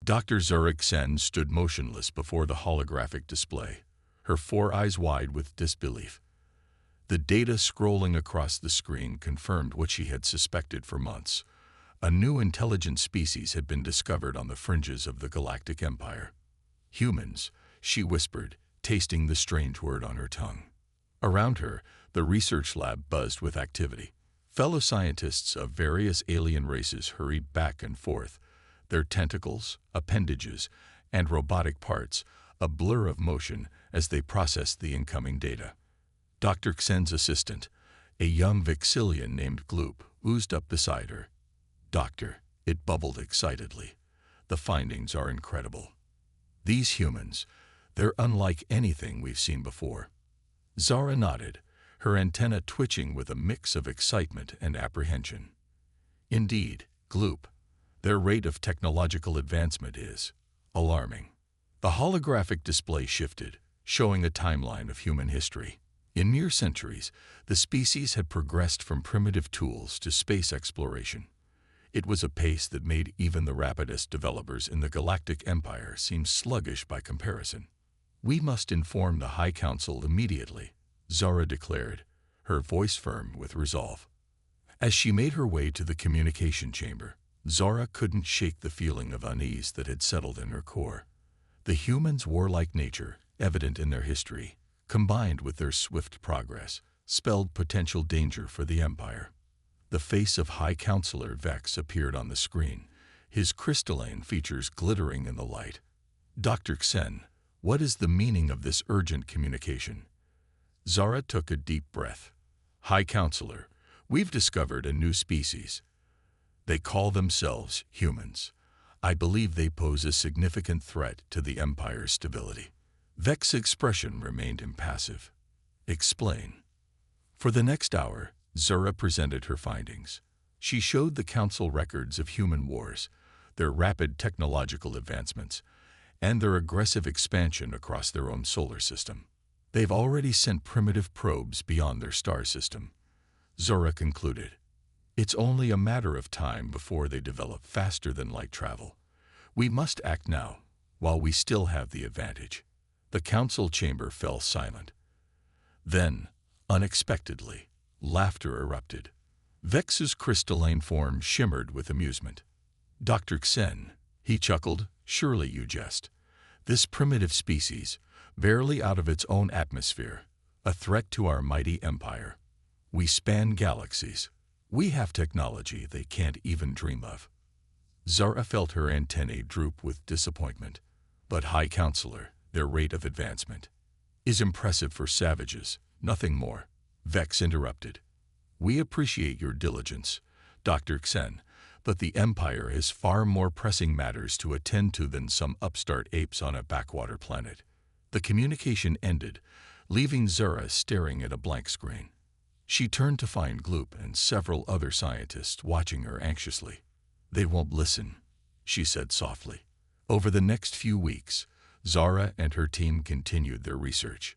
Dr. Zura Xen stood motionless before the holographic display, her four eyes wide with disbelief. The data scrolling across the screen confirmed what she had suspected for months. A new intelligent species had been discovered on the fringes of the Galactic Empire. Humans, she whispered, tasting the strange word on her tongue. Around her, the research lab buzzed with activity. Fellow scientists of various alien races hurried back and forth, their tentacles, appendages, and robotic parts a blur of motion as they processed the incoming data. Dr. Xen's assistant, a young Vexillian named Gloop, oozed up beside her. "Doctor," it bubbled excitedly, "the findings are incredible. These humans, they're unlike anything we've seen before." Zara nodded, her antenna twitching with a mix of excitement and apprehension. "Indeed, Gloop, their rate of technological advancement is alarming." The holographic display shifted, showing a timeline of human history. In mere centuries, the species had progressed from primitive tools to space exploration. It was a pace that made even the rapidest developers in the Galactic Empire seem sluggish by comparison. "We must inform the High Council immediately," Zara declared, her voice firm with resolve. As she made her way to the communication chamber, Zara couldn't shake the feeling of unease that had settled in her core. The humans' warlike nature, evident in their history, combined with their swift progress, spelled potential danger for the Empire. The face of High Counselor Vex appeared on the screen, his crystalline features glittering in the light. "Dr. Xen, what is the meaning of this urgent communication?" Zara took a deep breath. "High Counselor, we've discovered a new species. They call themselves humans. I believe they pose a significant threat to the Empire's stability." Vex's expression remained impassive. "Explain." For the next hour, Zura presented her findings. She showed the Council records of human wars, their rapid technological advancements, and their aggressive expansion across their own solar system. "They've already sent primitive probes beyond their star system," Zura concluded. "It's only a matter of time before they develop faster than light travel. We must act now, while we still have the advantage." The council chamber fell silent. Then, unexpectedly, laughter erupted. Vex's crystalline form shimmered with amusement. "Dr. Xen," he chuckled, "surely you jest. This primitive species, barely out of its own atmosphere, a threat to our mighty empire. We span galaxies. We have technology they can't even dream of." Zara felt her antennae droop with disappointment. "But High Counselor, their rate of advancement is impressive for savages, nothing more," Vex interrupted. "We appreciate your diligence, Dr. Xen, but the Empire has far more pressing matters to attend to than some upstart apes on a backwater planet." The communication ended, leaving Zara staring at a blank screen. She turned to find Gloop and several other scientists watching her anxiously. "They won't listen," she said softly. Over the next few weeks, Zara and her team continued their research.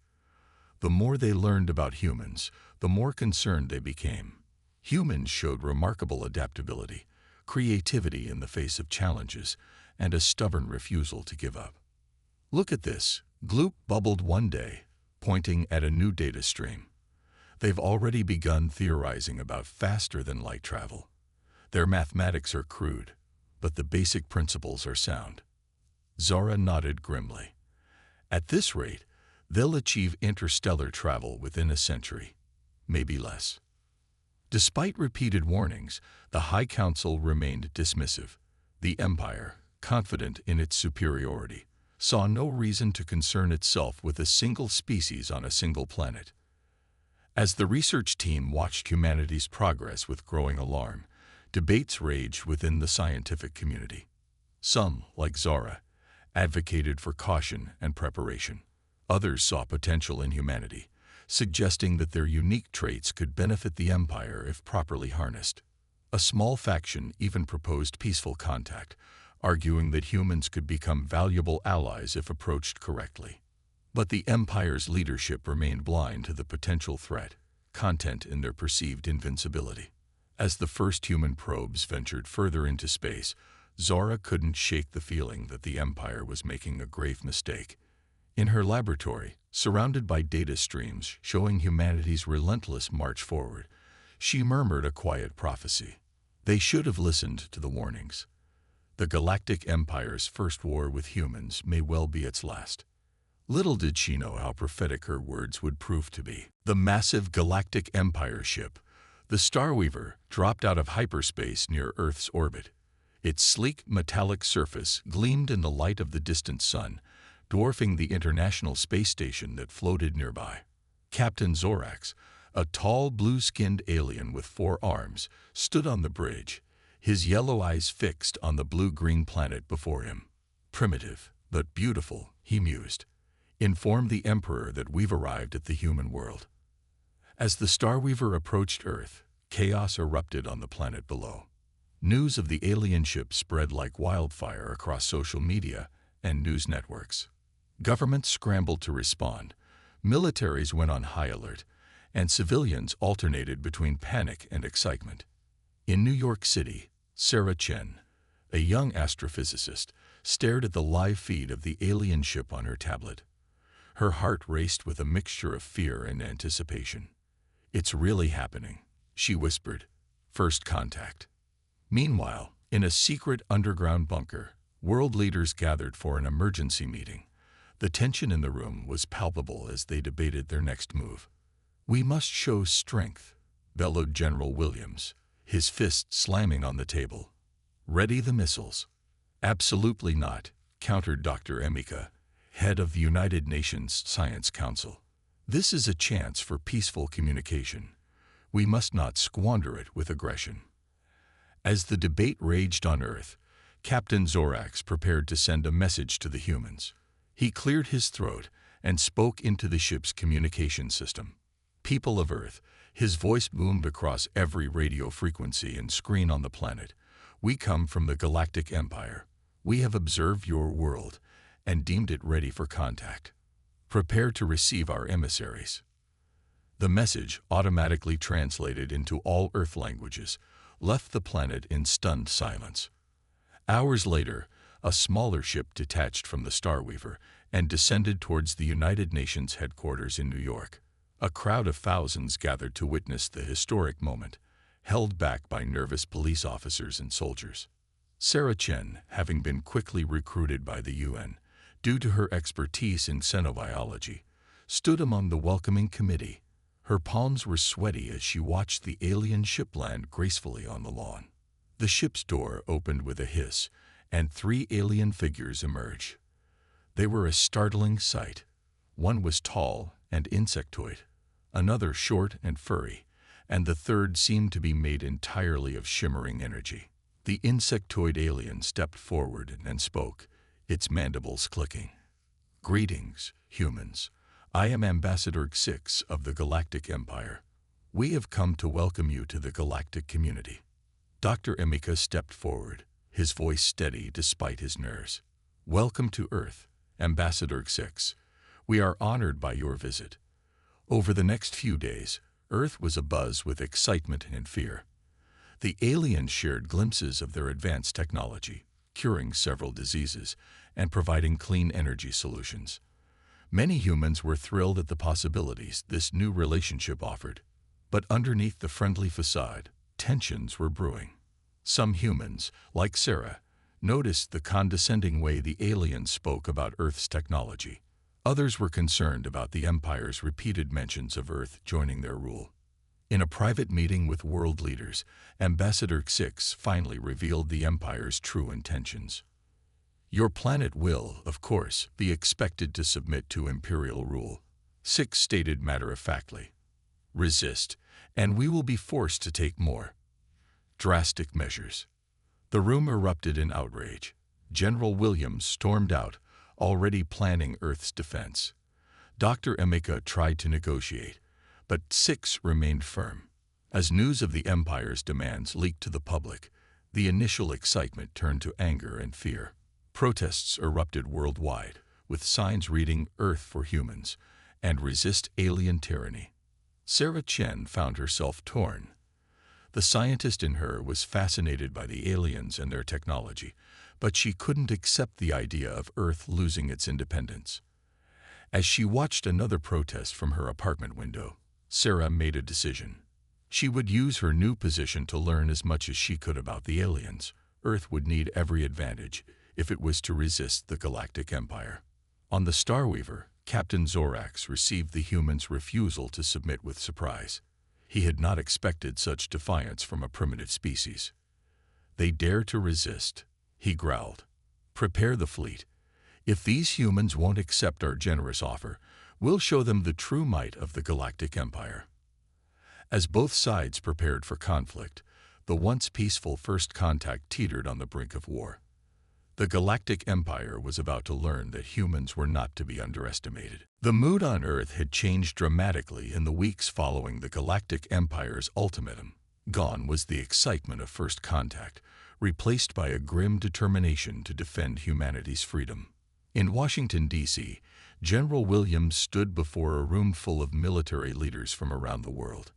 The more they learned about humans, the more concerned they became. Humans showed remarkable adaptability, creativity in the face of challenges, and a stubborn refusal to give up. "Look at this," Gloop bubbled one day, pointing at a new data stream. "They've already begun theorizing about faster-than-light travel. Their mathematics are crude, but the basic principles are sound." Zara nodded grimly. "At this rate, they'll achieve interstellar travel within a century, maybe less." Despite repeated warnings, the High Council remained dismissive. The Empire, confident in its superiority, saw no reason to concern itself with a single species on a single planet. As the research team watched humanity's progress with growing alarm, debates raged within the scientific community. Some, like Zara, advocated for caution and preparation. Others saw potential in humanity, suggesting that their unique traits could benefit the Empire if properly harnessed. A small faction even proposed peaceful contact, arguing that humans could become valuable allies if approached correctly. But the Empire's leadership remained blind to the potential threat, content in their perceived invincibility. As the first human probes ventured further into space, Zora couldn't shake the feeling that the Empire was making a grave mistake. In her laboratory, surrounded by data streams showing humanity's relentless march forward, she murmured a quiet prophecy. They should have listened to the warnings. The Galactic Empire's first war with humans may well be its last. Little did she know how prophetic her words would prove to be. The massive Galactic Empire ship, the Starweaver, dropped out of hyperspace near Earth's orbit. Its sleek metallic surface gleamed in the light of the distant sun, dwarfing the International Space Station that floated nearby. Captain Zorax, a tall, blue-skinned alien with 4 arms, stood on the bridge, his yellow eyes fixed on the blue-green planet before him. Primitive, but beautiful, he mused. Inform the Emperor that we've arrived at the human world. As the Starweaver approached Earth, chaos erupted on the planet below. News of the alien ship spread like wildfire across social media and news networks. Governments scrambled to respond, militaries went on high alert, and civilians alternated between panic and excitement. In New York City, Sarah Chen, a young astrophysicist, stared at the live feed of the alien ship on her tablet. Her heart raced with a mixture of fear and anticipation. "It's really happening," she whispered. "First contact." Meanwhile, in a secret underground bunker, world leaders gathered for an emergency meeting. The tension in the room was palpable as they debated their next move. "We must show strength," bellowed General Williams, his fist slamming on the table. "Ready the missiles." "Absolutely not," countered Dr. Emika, head of the United Nations Science Council. "This is a chance for peaceful communication. We must not squander it with aggression." As the debate raged on Earth, Captain Zorax prepared to send a message to the humans. He cleared his throat and spoke into the ship's communication system. "People of Earth," his voice boomed across every radio frequency and screen on the planet. "We come from the Galactic Empire. We have observed your world and deemed it ready for contact. Prepare to receive our emissaries." The message, automatically translated into all Earth languages, left the planet in stunned silence. Hours later, a smaller ship detached from the Starweaver and descended towards the United Nations headquarters in New York. A crowd of thousands gathered to witness the historic moment, held back by nervous police officers and soldiers. Sarah Chen, having been quickly recruited by the UN, due to her expertise in xenobiology, stood among the welcoming committee. Her palms were sweaty as she watched the alien ship land gracefully on the lawn. The ship's door opened with a hiss, and 3 alien figures emerged. They were a startling sight. One was tall and insectoid, another short and furry, and the third seemed to be made entirely of shimmering energy. The insectoid alien stepped forward and spoke, its mandibles clicking. "Greetings, humans. I am Ambassador 6 of the Galactic Empire. We have come to welcome you to the galactic community." Dr. Emika stepped forward, his voice steady despite his nerves. "Welcome to Earth, Ambassador 6. We are honored by your visit." Over the next few days, Earth was abuzz with excitement and fear. The aliens shared glimpses of their advanced technology, curing several diseases and providing clean energy solutions. Many humans were thrilled at the possibilities this new relationship offered. But underneath the friendly facade, tensions were brewing. Some humans, like Sarah, noticed the condescending way the aliens spoke about Earth's technology. Others were concerned about the Empire's repeated mentions of Earth joining their rule. In a private meeting with world leaders, Ambassador 6 finally revealed the Empire's true intentions. "Your planet will, of course, be expected to submit to imperial rule," 6 stated matter-of-factly. "Resist, and we will be forced to take more drastic measures." The room erupted in outrage. General Williams stormed out, already planning Earth's defense. Dr. Emika tried to negotiate, but 6 remained firm. As news of the Empire's demands leaked to the public, the initial excitement turned to anger and fear. Protests erupted worldwide, with signs reading "Earth for Humans" and "Resist Alien Tyranny." Sarah Chen found herself torn. The scientist in her was fascinated by the aliens and their technology, but she couldn't accept the idea of Earth losing its independence. As she watched another protest from her apartment window, Sarah made a decision. She would use her new position to learn as much as she could about the aliens. Earth would need every advantage if it was to resist the Galactic Empire. On the Starweaver, Captain Zorax received the humans' refusal to submit with surprise. He had not expected such defiance from a primitive species. "They dare to resist," he growled. "Prepare the fleet. If these humans won't accept our generous offer, we'll show them the true might of the Galactic Empire." As both sides prepared for conflict, the once peaceful First Contact teetered on the brink of war. The Galactic Empire was about to learn that humans were not to be underestimated. The mood on Earth had changed dramatically in the weeks following the Galactic Empire's ultimatum. Gone was the excitement of First Contact, replaced by a grim determination to defend humanity's freedom. In Washington, D.C., General Williams stood before a room full of military leaders from around the world.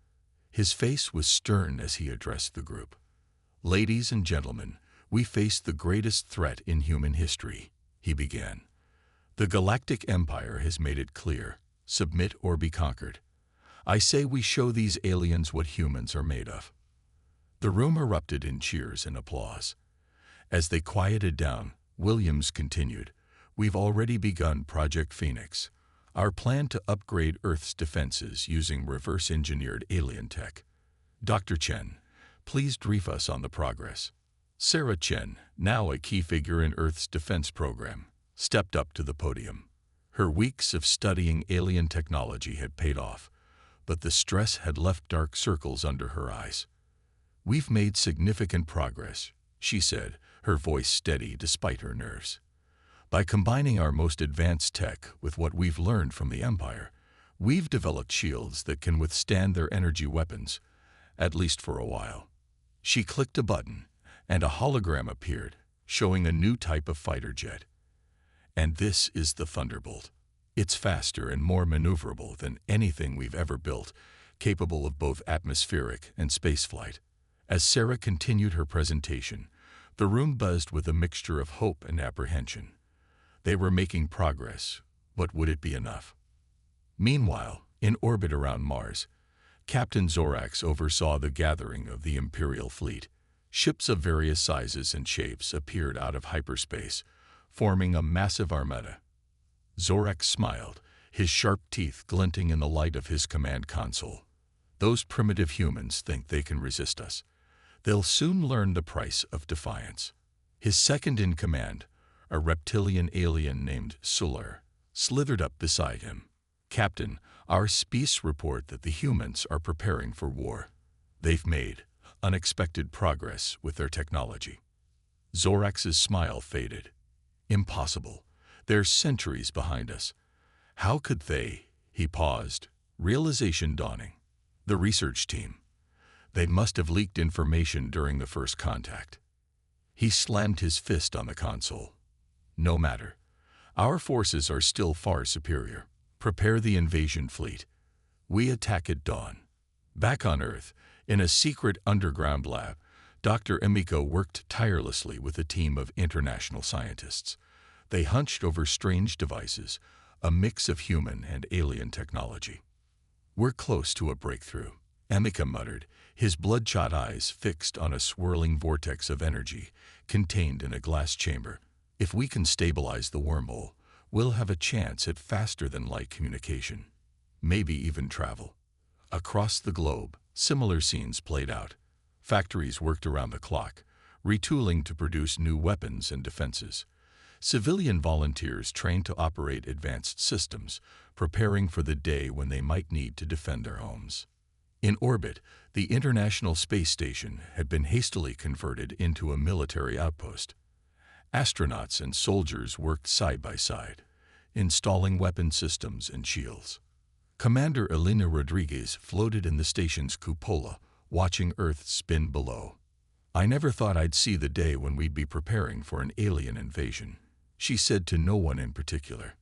His face was stern as he addressed the group. "Ladies and gentlemen, we face the greatest threat in human history," he began. "The Galactic Empire has made it clear: submit or be conquered. I say we show these aliens what humans are made of." The room erupted in cheers and applause. As they quieted down, Williams continued, "We've already begun Project Phoenix, our plan to upgrade Earth's defenses using reverse-engineered alien tech. Dr. Chen, please brief us on the progress." Sarah Chen, now a key figure in Earth's defense program, stepped up to the podium. Her weeks of studying alien technology had paid off, but the stress had left dark circles under her eyes. "We've made significant progress," she said, her voice steady despite her nerves. "By combining our most advanced tech with what we've learned from the Empire, we've developed shields that can withstand their energy weapons, at least for a while." She clicked a button, and a hologram appeared, showing a new type of fighter jet. "And this is the Thunderbolt. It's faster and more maneuverable than anything we've ever built, capable of both atmospheric and spaceflight." As Sarah continued her presentation, the room buzzed with a mixture of hope and apprehension. They were making progress, but would it be enough? Meanwhile, in orbit around Mars, Captain Zorax oversaw the gathering of the Imperial fleet. Ships of various sizes and shapes appeared out of hyperspace, forming a massive armada. Zorax smiled, his sharp teeth glinting in the light of his command console. "Those primitive humans think they can resist us. They'll soon learn the price of defiance." His second-in-command, a reptilian alien named Sular, slithered up beside him. "Captain, our spies report that the humans are preparing for war. They've made unexpected progress with their technology." Zorax's smile faded. "Impossible. They're centuries behind us. How could they?" He paused, realization dawning. "The research team. They must have leaked information during the First Contact." He slammed his fist on the console. "No matter. Our forces are still far superior. Prepare the invasion fleet. We attack at dawn." Back on Earth, in a secret underground lab, Dr. Emiko worked tirelessly with a team of international scientists. They hunched over strange devices, a mix of human and alien technology. "We're close to a breakthrough," Emiko muttered, his bloodshot eyes fixed on a swirling vortex of energy contained in a glass chamber. "If we can stabilize the wormhole, we'll have a chance at faster-than-light communication. Maybe even travel." Across the globe, similar scenes played out. Factories worked around the clock, retooling to produce new weapons and defenses. Civilian volunteers trained to operate advanced systems, preparing for the day when they might need to defend their homes. In orbit, the International Space Station had been hastily converted into a military outpost. Astronauts and soldiers worked side by side, installing weapon systems and shields. Commander Elena Rodriguez floated in the station's cupola, watching Earth spin below. "I never thought I'd see the day when we'd be preparing for an alien invasion," she said to no one in particular.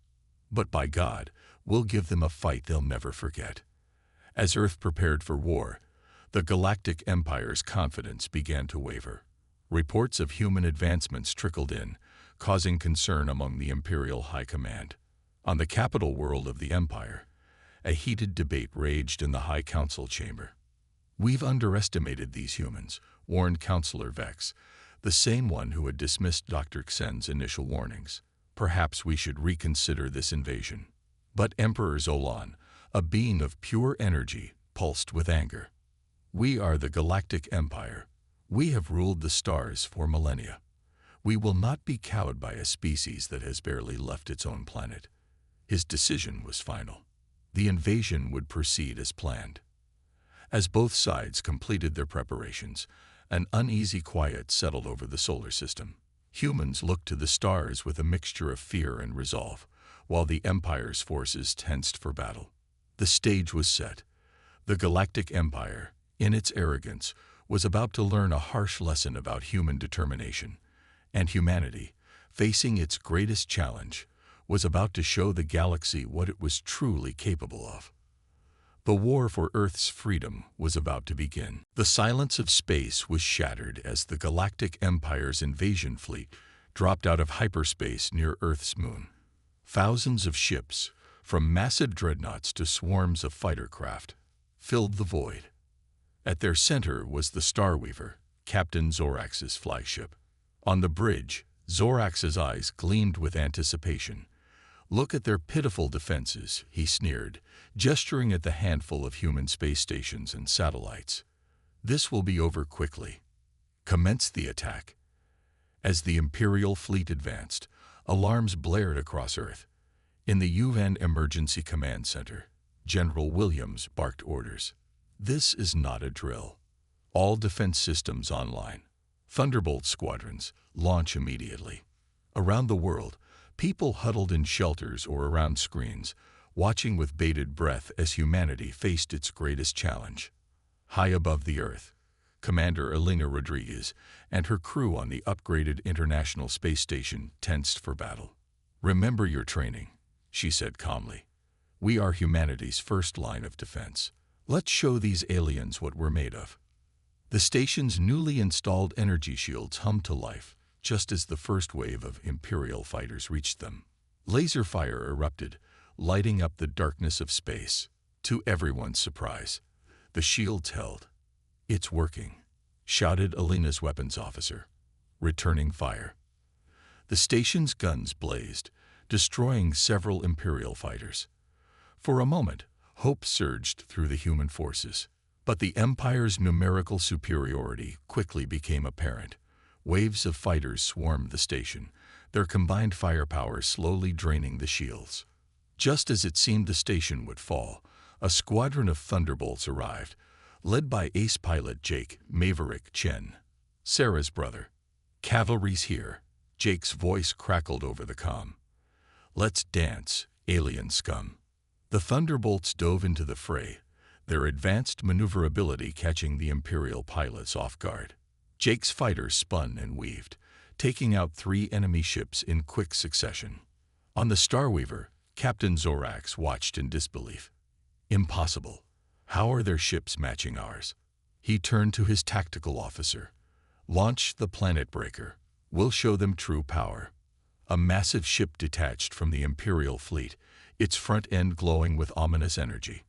"But by God, we'll give them a fight they'll never forget." As Earth prepared for war, The Galactic Empire's confidence began to waver. Reports of human advancements trickled in, causing concern among the Imperial High Command. On the capital world of the Empire, a heated debate raged in the High Council chamber. "We've underestimated these humans," warned Councillor Vex, the same one who had dismissed Dr. Xen's initial warnings. "Perhaps we should reconsider this invasion." But Emperor Zolan, a being of pure energy, pulsed with anger. "We are the Galactic Empire. We have ruled the stars for millennia. We will not be cowed by a species that has barely left its own planet." His decision was final. The invasion would proceed as planned. As both sides completed their preparations, an uneasy quiet settled over the solar system. Humans looked to the stars with a mixture of fear and resolve, while the Empire's forces tensed for battle. The stage was set. The Galactic Empire, in its arrogance, was about to learn a harsh lesson about human determination, and humanity, facing its greatest challenge, was about to show the galaxy what it was truly capable of. The war for Earth's freedom was about to begin. The silence of space was shattered as the Galactic Empire's invasion fleet dropped out of hyperspace near Earth's moon. Thousands of ships, from massive dreadnoughts to swarms of fighter craft, filled the void. At their center was the Starweaver, Captain Zorax's flagship. On the bridge, Zorax's eyes gleamed with anticipation. "Look at their pitiful defenses," he sneered, gesturing at the handful of human space stations and satellites. "This will be over quickly. Commence the attack." As the Imperial fleet advanced, alarms blared across Earth. In the UN Emergency Command Center, General Williams barked orders. "This is not a drill. All defense systems online. Thunderbolt squadrons, launch immediately." Around the world, people huddled in shelters or around screens, watching with bated breath as humanity faced its greatest challenge. High above the Earth, Commander Elena Rodriguez and her crew on the upgraded International Space Station tensed for battle. "Remember your training," she said calmly. "We are humanity's first line of defense. Let's show these aliens what we're made of." The station's newly installed energy shields hummed to life, just as the first wave of Imperial fighters reached them. Laser fire erupted, lighting up the darkness of space. To everyone's surprise, the shields held. "It's working," shouted Elena's weapons officer, returning fire. The station's guns blazed, destroying several Imperial fighters. For a moment, hope surged through the human forces. But the Empire's numerical superiority quickly became apparent. Waves of fighters swarmed the station, their combined firepower slowly draining the shields. Just as it seemed the station would fall, a squadron of Thunderbolts arrived, led by ace pilot Jake Maverick Chen, Sarah's brother. "Cavalry's here," Jake's voice crackled over the comm. "Let's dance, alien scum." The Thunderbolts dove into the fray, their advanced maneuverability catching the Imperial pilots off guard. Jake's fighters spun and weaved, taking out 3 enemy ships in quick succession. On the Starweaver, Captain Zorax watched in disbelief. "Impossible. How are their ships matching ours?" He turned to his tactical officer. "Launch the Planet Breaker. We'll show them true power." A massive ship detached from the Imperial fleet, its front end glowing with ominous energy.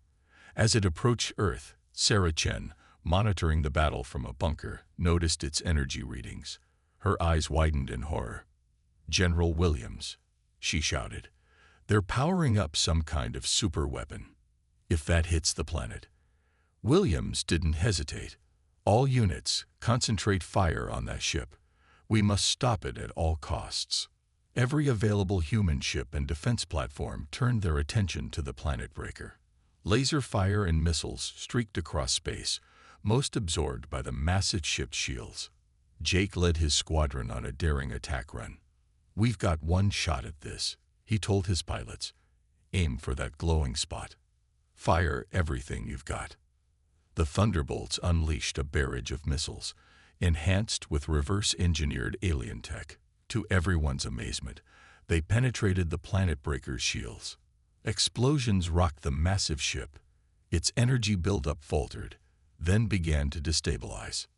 As it approached Earth, Sarah Chen, monitoring the battle from a bunker, noticed its energy readings. Her eyes widened in horror. "General Williams," she shouted, "they're powering up some kind of super weapon. If that hits the planet..." Williams didn't hesitate. "All units, concentrate fire on that ship. We must stop it at all costs." Every available human ship and defense platform turned their attention to the Planet Breaker. Laser fire and missiles streaked across space, most absorbed by the massive ship's shields. Jake led his squadron on a daring attack run. "We've got one shot at this," he told his pilots. "Aim for that glowing spot. Fire everything you've got." The Thunderbolts unleashed a barrage of missiles, enhanced with reverse-engineered alien tech. To everyone's amazement, they penetrated the Planet Breaker's shields. Explosions rocked the massive ship. Its energy buildup faltered, then began to destabilize.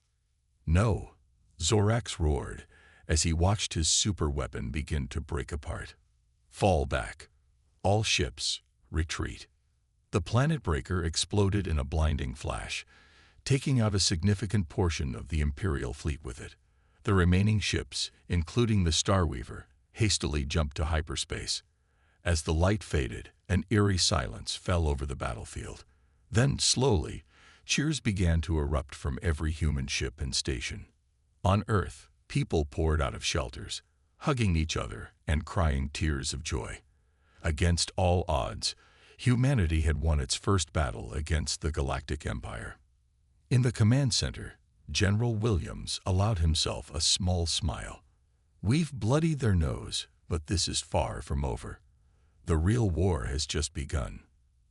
"No," Zorax roared as he watched his superweapon begin to break apart. "Fall back. All ships, retreat." The planet breaker exploded in a blinding flash, taking out a significant portion of the Imperial fleet with it. The remaining ships, including the Starweaver, hastily jumped to hyperspace. As the light faded, an eerie silence fell over the battlefield. Then, slowly, cheers began to erupt from every human ship and station. On Earth, people poured out of shelters, hugging each other and crying tears of joy. Against all odds, humanity had won its first battle against the Galactic Empire. In the command center, General Williams allowed himself a small smile. "We've bloodied their nose, but this is far from over. The real war has just begun."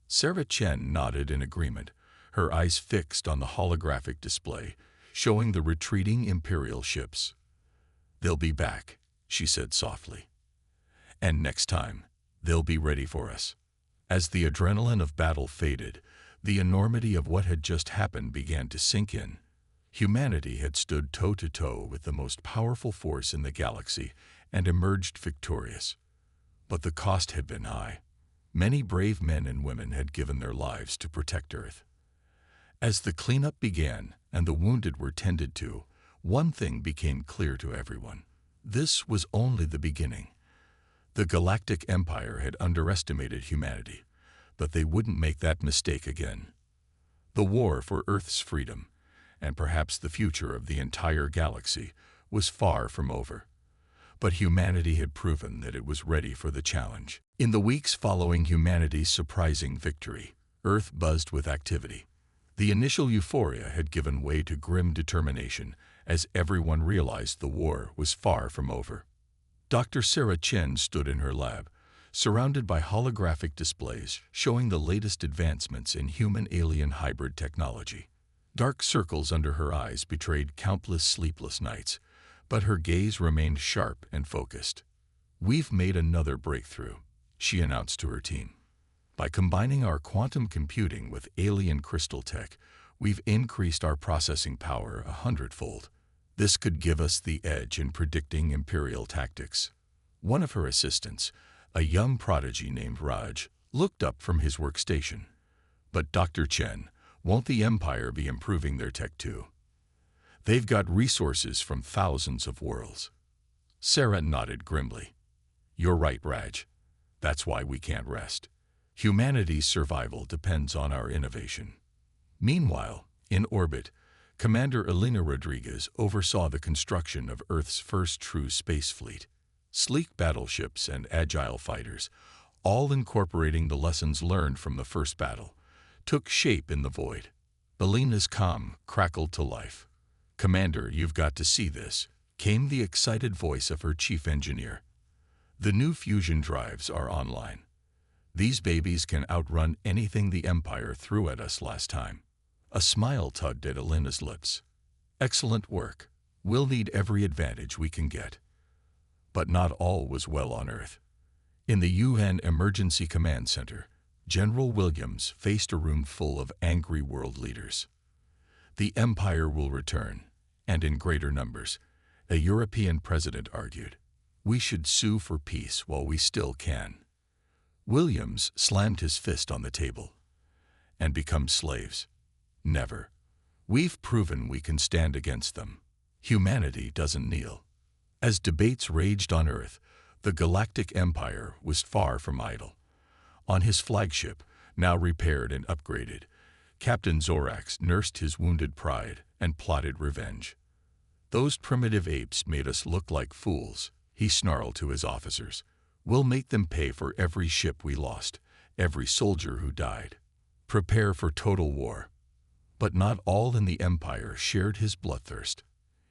Sarah Chen nodded in agreement, her eyes fixed on the holographic display, showing the retreating Imperial ships. "They'll be back," she said softly. "And next time, they'll be ready for us." As the adrenaline of battle faded, the enormity of what had just happened began to sink in. Humanity had stood toe-to-toe with the most powerful force in the galaxy and emerged victorious. But the cost had been high. Many brave men and women had given their lives to protect Earth. As the cleanup began and the wounded were tended to, one thing became clear to everyone. This was only the beginning. The Galactic Empire had underestimated humanity, but they wouldn't make that mistake again. The war for Earth's freedom, and perhaps the future of the entire galaxy, was far from over. But humanity had proven that it was ready for the challenge. In the weeks following humanity's surprising victory, Earth buzzed with activity. The initial euphoria had given way to grim determination as everyone realized the war was far from over. Dr. Sarah Chen stood in her lab, surrounded by holographic displays showing the latest advancements in human-alien hybrid technology. Dark circles under her eyes betrayed countless sleepless nights, but her gaze remained sharp and focused. "We've made another breakthrough," she announced to her team. "By combining our quantum computing with alien crystal tech, we've increased our processing power 100-fold. This could give us the edge in predicting Imperial tactics." One of her assistants, a young prodigy named Raj, looked up from his workstation. "But Dr. Chen, won't the Empire be improving their tech too? They've got resources from thousands of worlds." Sarah nodded grimly. "You're right, Raj. That's why we can't rest. Humanity's survival depends on our innovation." Meanwhile, in orbit, Commander Elena Rodriguez oversaw the construction of Earth's first true space fleet. Sleek battleships and agile fighters, all incorporating the lessons learned from the first battle, took shape in the void. Elena's comm crackled to life. "Commander, you've got to see this," came the excited voice of her chief engineer. "The new fusion drives are online. These babies can outrun anything the Empire threw at us last time." A smile tugged at Elena's lips. "Excellent work. We'll need every advantage we can get." But not all was well on Earth. In the UN Emergency Command Center, General Williams faced a room full of angry world leaders. "The Empire will return, and in greater numbers," a European president argued. "We should sue for peace while we still can." Williams slammed his fist on the table. "And become slaves? Never. We've proven we can stand against them. Humanity doesn't kneel." As debates raged on Earth, the Galactic Empire was far from idle. On his flagship, now repaired and upgraded, Captain Zorax nursed his wounded pride and plotted revenge. "Those primitive apes made us look like fools," he snarled to his officers. "We'll make them pay for every ship we lost, every soldier who died. Prepare for total war." But not all in the Empire shared his bloodthirst.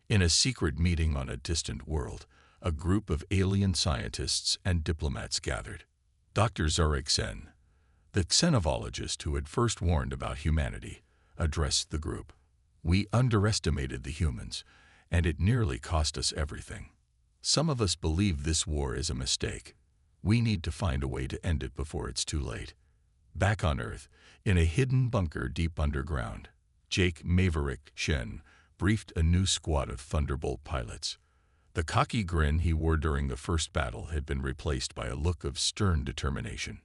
In a secret meeting on a distant world, a group of alien scientists and diplomats gathered. Dr. Zarek Sen, the xenovologist who had first warned about humanity, addressed the group. "We underestimated the humans, and it nearly cost us everything. Some of us believe this war is a mistake. We need to find a way to end it before it's too late." Back on Earth, in a hidden bunker deep underground, Jake Maverick Shen briefed a new squad of Thunderbolt pilots. The cocky grin he wore during the first battle had been replaced by a look of stern determination.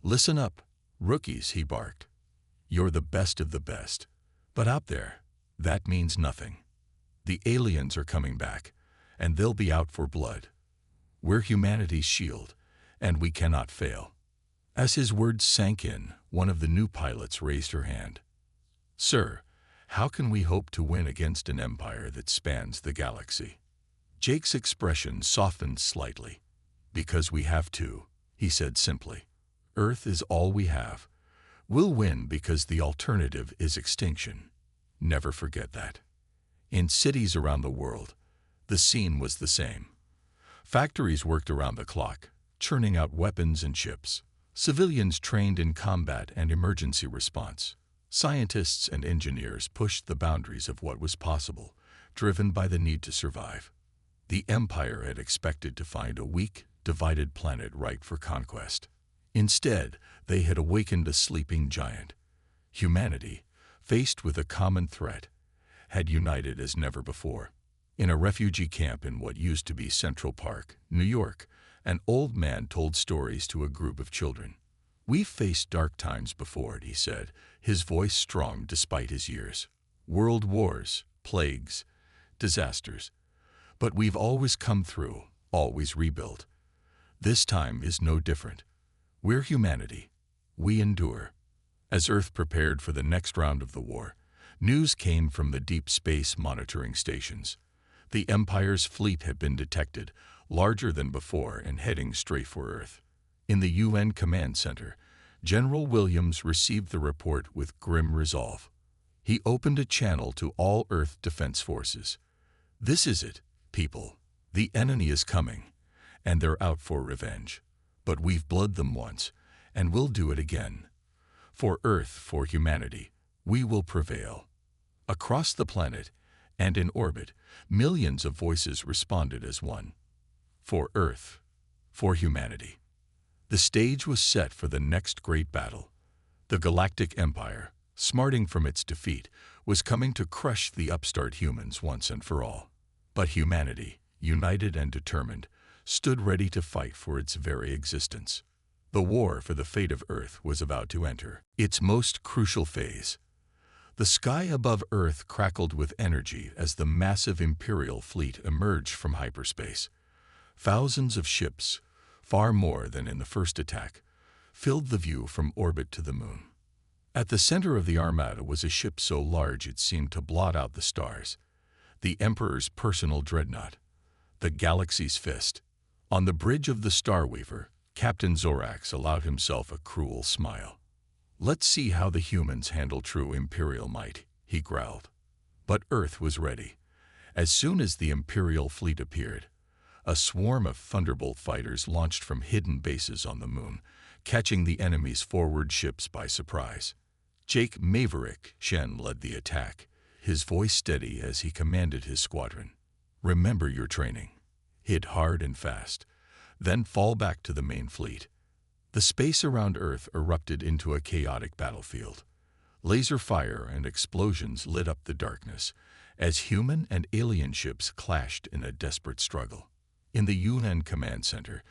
"Listen up, rookies," he barked. "You're the best of the best. But out there, that means nothing. The aliens are coming back, and they'll be out for blood. We're humanity's shield, and we cannot fail." As his words sank in, one of the new pilots raised her hand. "Sir, how can we hope to win against an empire that spans the galaxy?" Jake's expression softened slightly. "Because we have to," he said simply. "Earth is all we have. We'll win because the alternative is extinction. Never forget that." In cities around the world, the scene was the same. Factories worked around the clock, churning out weapons and ships. Civilians trained in combat and emergency response. Scientists and engineers pushed the boundaries of what was possible, driven by the need to survive. The Empire had expected to find a weak, divided planet ripe for conquest. Instead, they had awakened a sleeping giant. Humanity, faced with a common threat, had united as never before. In a refugee camp in what used to be Central Park, New York, an old man told stories to a group of children. "We've faced dark times before," he said, his voice strong despite his years. "World wars, plagues, disasters. But we've always come through, always rebuilt. This time is no different. We're humanity. We endure." As Earth prepared for the next round of the war, news came from the deep space monitoring stations. The Empire's fleet had been detected, larger than before and heading straight for Earth. In the UN Command Center, General Williams received the report with grim resolve. He opened a channel to all Earth defense forces. "This is it, people. The enemy is coming, and they're out for revenge. But we've bled them once, and we'll do it again. For Earth, for humanity, we will prevail." Across the planet, and in orbit, millions of voices responded as one. For Earth, for humanity. The stage was set for the next great battle. The Galactic Empire, smarting from its defeat, was coming to crush the upstart humans once and for all. But humanity, united and determined, stood ready to fight for its very existence. The war for the fate of Earth was about to enter its most crucial phase. The sky above Earth crackled with energy as the massive Imperial fleet emerged from hyperspace. Thousands of ships, far more than in the first attack, filled the view from orbit to the moon. At the center of the armada was a ship so large it seemed to blot out the stars. The Emperor's personal dreadnought, the Galaxy's Fist. On the bridge of the Starweaver, Captain Zorax allowed himself a cruel smile. "Let's see how the humans handle true Imperial might," he growled. But Earth was ready. As soon as the Imperial fleet appeared, a swarm of Thunderbolt fighters launched from hidden bases on the moon, catching the enemy's forward ships by surprise. Jake Maverick Shen led the attack, his voice steady as he commanded his squadron. "Remember your training. Hit hard and fast, then fall back to the main fleet." The space around Earth erupted into a chaotic battlefield. Laser fire and explosions lit up the darkness as human and alien ships clashed in a desperate struggle. In the UN Command Center,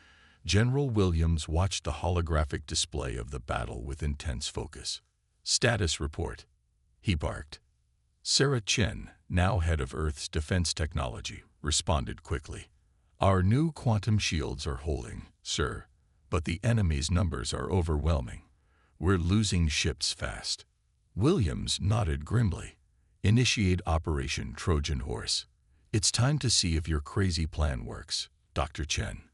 General Williams watched the holographic display of the battle with intense focus. "Status report," he barked. Sarah Chen, now head of Earth's defense technology, responded quickly. "Our new quantum shields are holding, sir, but the enemy's numbers are overwhelming. We're losing ships fast." Williams nodded grimly. "Initiate Operation Trojan Horse. It's time to see if your crazy plan works, Dr. Chen."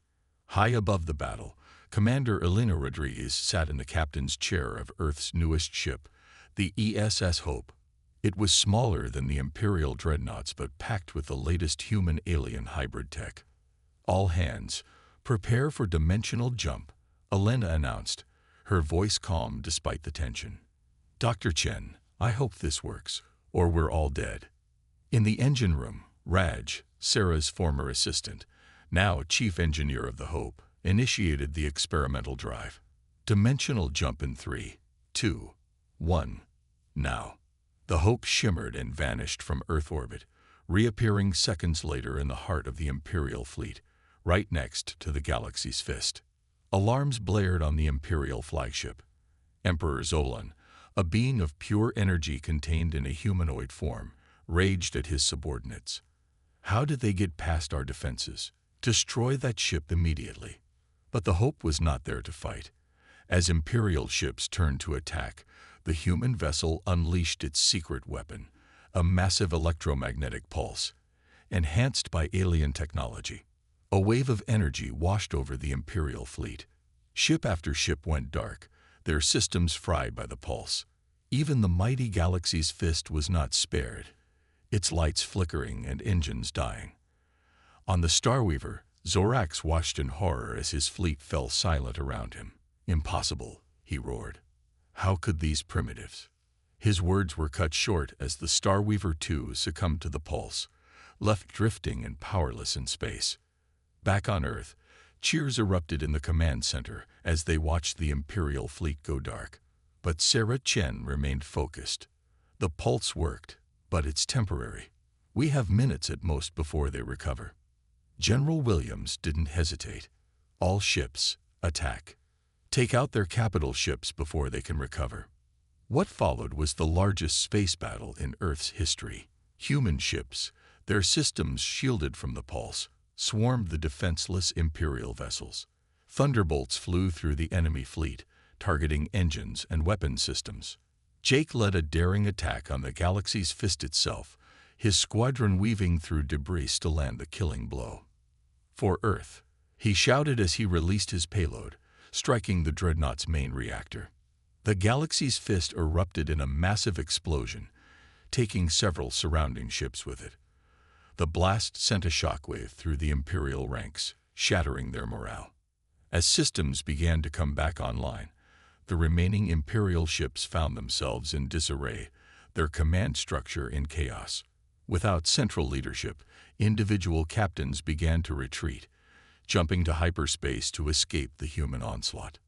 High above the battle, Commander Elena Rodriguez sat in the captain's chair of Earth's newest ship, the ESS Hope. It was smaller than the Imperial dreadnoughts but packed with the latest human-alien hybrid tech. "All hands, prepare for dimensional jump," Elena announced, her voice calm despite the tension. "Dr. Chen, I hope this works, or we're all dead." In the engine room, Raj, Sarah's former assistant, now chief engineer of the Hope, initiated the experimental drive. "Dimensional jump in 3, 2, 1, now." The Hope shimmered and vanished from Earth orbit, reappearing seconds later in the heart of the Imperial fleet, right next to the Galaxy's Fist. Alarms blared on the Imperial flagship. Emperor Zolan, a being of pure energy contained in a humanoid form, raged at his subordinates. How did they get past our defenses? Destroy that ship immediately. But the Hope was not there to fight. As Imperial ships turned to attack, the human vessel unleashed its secret weapon, a massive electromagnetic pulse, enhanced by alien technology. A wave of energy washed over the Imperial fleet. Ship after ship went dark, their systems fried by the pulse. Even the mighty Galaxy's Fist was not spared, its lights flickering and engines dying. On the Starweaver, Zorax watched in horror as his fleet fell silent around him. "Impossible," he roared. "How could these primitives?" His words were cut short as the Starweaver II succumbed to the pulse, left drifting and powerless in space. Back on Earth, cheers erupted in the command center as they watched the Imperial fleet go dark. But Sarah Chen remained focused. "The pulse worked, but it's temporary. We have minutes at most before they recover." General Williams didn't hesitate. "All ships, attack. Take out their capital ships before they can recover." What followed was the largest space battle in Earth's history. Human ships, their systems shielded from the pulse, swarmed the defenseless Imperial vessels. Thunderbolts flew through the enemy fleet, targeting engines and weapon systems. Jake led a daring attack on the Galaxy's Fist itself, his squadron weaving through debris to land the killing blow. "For Earth," he shouted as he released his payload, striking the Dreadnought's main reactor. The Galaxy's Fist erupted in a massive explosion, taking several surrounding ships with it. The blast sent a shockwave through the Imperial ranks, shattering their morale. As systems began to come back online, the remaining Imperial ships found themselves in disarray, their command structure in chaos. Without central leadership, individual captains began to retreat, jumping to hyperspace to escape the human onslaught.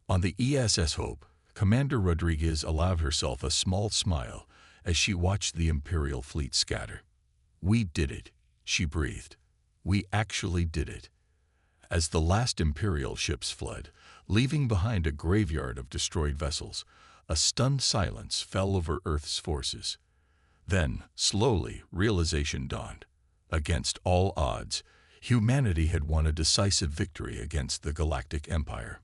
On the ESS Hope, Commander Rodriguez allowed herself a small smile as she watched the Imperial fleet scatter. "We did it," she breathed. "We actually did it." As the last Imperial ships fled, leaving behind a graveyard of destroyed vessels, a stunned silence fell over Earth's forces. Then, slowly, realization dawned. Against all odds, humanity had won a decisive victory against the Galactic Empire.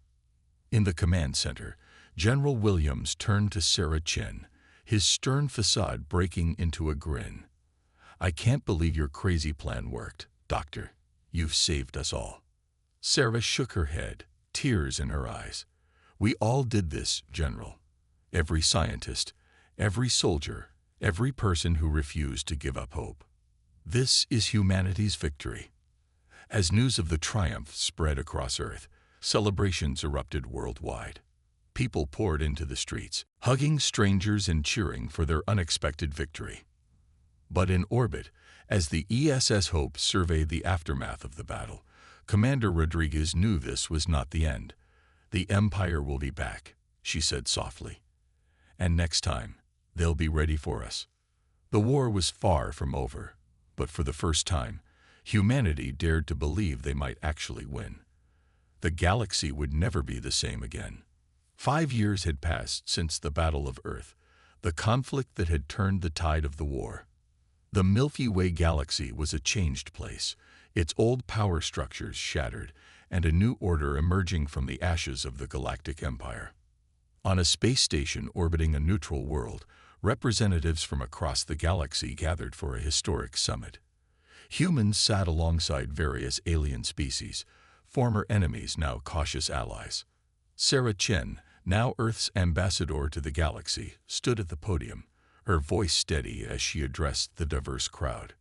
In the command center, General Williams turned to Sarah Chen, his stern facade breaking into a grin. "I can't believe your crazy plan worked, Doctor. You've saved us all." Sarah shook her head, tears in her eyes. "We all did this, General. Every scientist, every soldier, every person who refused to give up hope. This is humanity's victory." As news of the triumph spread across Earth, celebrations erupted worldwide. People poured into the streets, hugging strangers and cheering for their unexpected victory. But in orbit, as the ESS Hope surveyed the aftermath of the battle, Commander Rodriguez knew this was not the end. "The Empire will be back," she said softly. "And next time, they'll be ready for us." The war was far from over, but for the first time, humanity dared to believe they might actually win. The galaxy would never be the same again. 5 years had passed since the Battle of Earth, the conflict that had turned the tide of the war. The Milky Way galaxy was a changed place, its old power structures shattered, and a new order emerging from the ashes of the Galactic Empire. On a space station orbiting a neutral world, representatives from across the galaxy gathered for a historic summit. Humans sat alongside various alien species, former enemies now cautious allies. Sarah Chen, now Earth's ambassador to the galaxy, stood at the podium, her voice steady as she addressed the diverse crowd.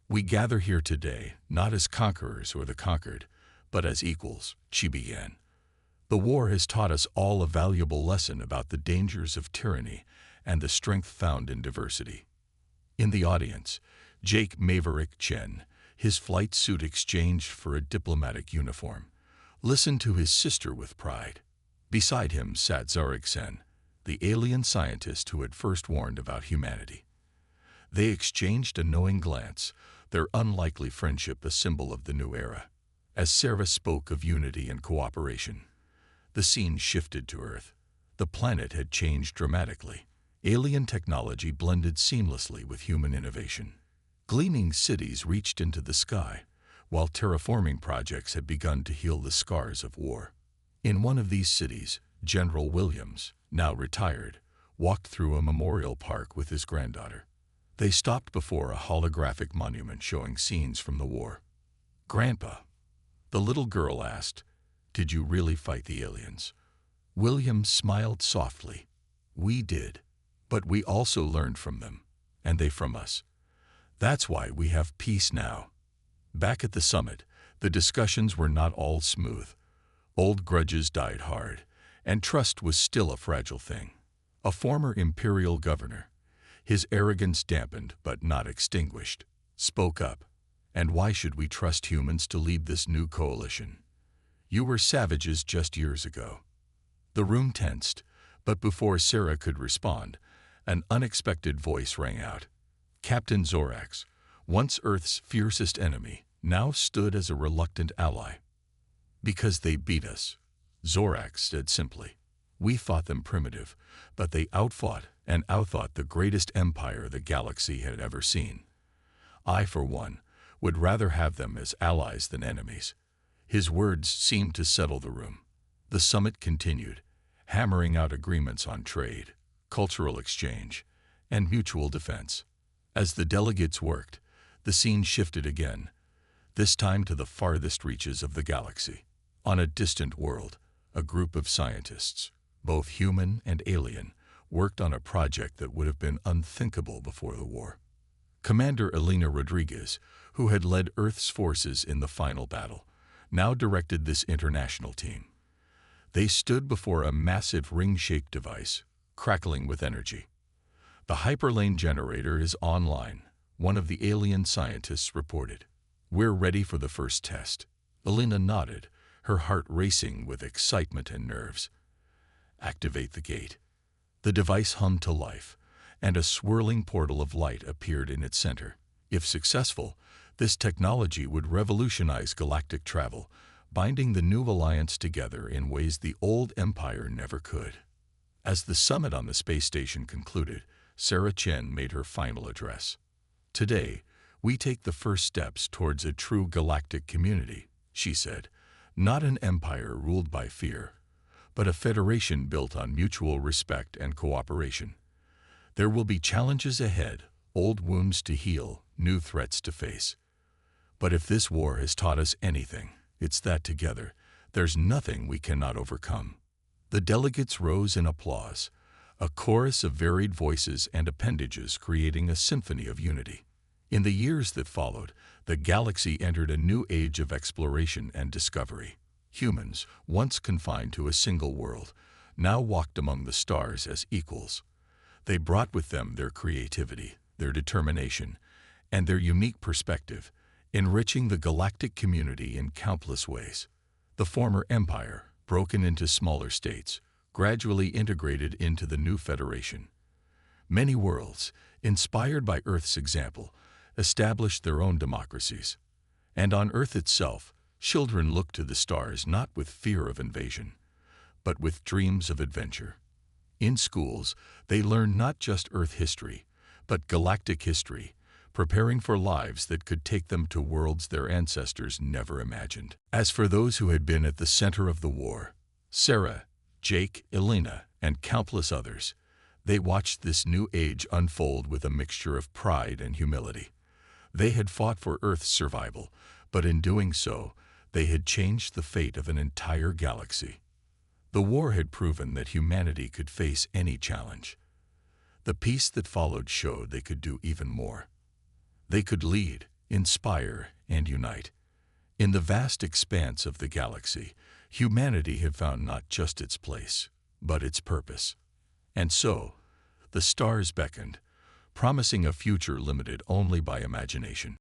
"We gather here today, not as conquerors or the conquered, but as equals," she began. "The war has taught us all a valuable lesson about the dangers of tyranny and the strength found in diversity." In the audience, Jake Maverick Chen, his flight suit exchanged for a diplomatic uniform, listened to his sister with pride. Beside him sat Zarek Sen, the the alien scientist who had first warned about humanity. They exchanged a knowing glance, their unlikely friendship a symbol of the new era. As Sarah spoke of unity and cooperation, the scene shifted to Earth. The planet had changed dramatically. Alien technology blended seamlessly with human innovation. Gleaming cities reached into the sky, while terraforming projects had begun to heal the scars of war. In one of these cities, General Williams, now retired, walked through a memorial park with his granddaughter. They stopped before a holographic monument showing scenes from the war. "Grandpa," the little girl asked, "did you really fight the aliens?" Williams smiled softly. "We did, but we also learned from them, and they from us. That's why we have peace now." Back at the summit, the discussions were not all smooth. Old grudges died hard, and trust was still a fragile thing. A former imperial governor, his arrogance dampened but not extinguished, spoke up. "And why should we trust humans to lead this new coalition? You were savages just years ago." The room tensed, but before Sarah could respond, an unexpected voice rang out. Captain Zorax, once Earth's fiercest enemy, now stood as a reluctant ally. "Because they beat us," Zorax said simply. "We fought them primitive, but they outfought and outthought the greatest empire the galaxy had ever seen. I, for one, would rather have them as allies than enemies." His words seemed to settle the room. The summit continued, hammering out agreements on trade, cultural exchange, and mutual defense. As the delegates worked, the scene shifted again, this time to the farthest reaches of the galaxy. On a distant world, a group of scientists, both human and alien, worked on a project that would have been unthinkable before the war. Commander Elena Rodriguez, who had led Earth's forces in the final battle, now directed this international team. They stood before a massive ring-shaped device, crackling with energy. "The hyperlane generator is online," one of the alien scientists reported. "We're ready for the first test." Elena nodded, her heart racing with excitement and nerves. "Activate the gate." The device hummed to life, and a swirling portal of light appeared in its center. If successful, this technology would revolutionize galactic travel, binding the new alliance together in ways the old empire never could. As the summit on the space station concluded, Sarah Chen made her final address. "Today, we take the first steps towards a true galactic community," she said. "Not an empire ruled by fear, but a federation built on mutual respect and cooperation. There will be challenges ahead, old wounds to heal, new threats to face. But if this war has taught us anything, it's that together, there's nothing we cannot overcome." The delegates rose in applause, a chorus of varied voices and appendages creating a symphony of unity. In the years that followed, the galaxy entered a new age of exploration and discovery. Humans, once confined to a single world, now walked among the stars as equals. They brought with them their creativity, their determination, and their unique perspective, enriching the galactic community in countless ways. The former empire, broken into smaller states, gradually integrated into the new federation. Many worlds, inspired by Earth's example, established their own democracies. And on Earth itself, children looked to the stars not with fear of invasion, but with dreams of adventure. In schools, they learned not just Earth history, but galactic history, preparing for lives that could take them to worlds their ancestors never imagined. As for those who had been at the center of the war, Sarah, Jake, Elena, and countless others, they watched this new age unfold with a mixture of pride and humility. They had fought for Earth's survival, but in doing so, they had changed the fate of an entire galaxy. The war had proven that humanity could face any challenge. The peace that followed showed they could do even more. They could lead, inspire, and unite. In the vast expanse of the galaxy, humanity had found not just its place, but its purpose. And so, the stars beckoned, promising a future limited only by imagination.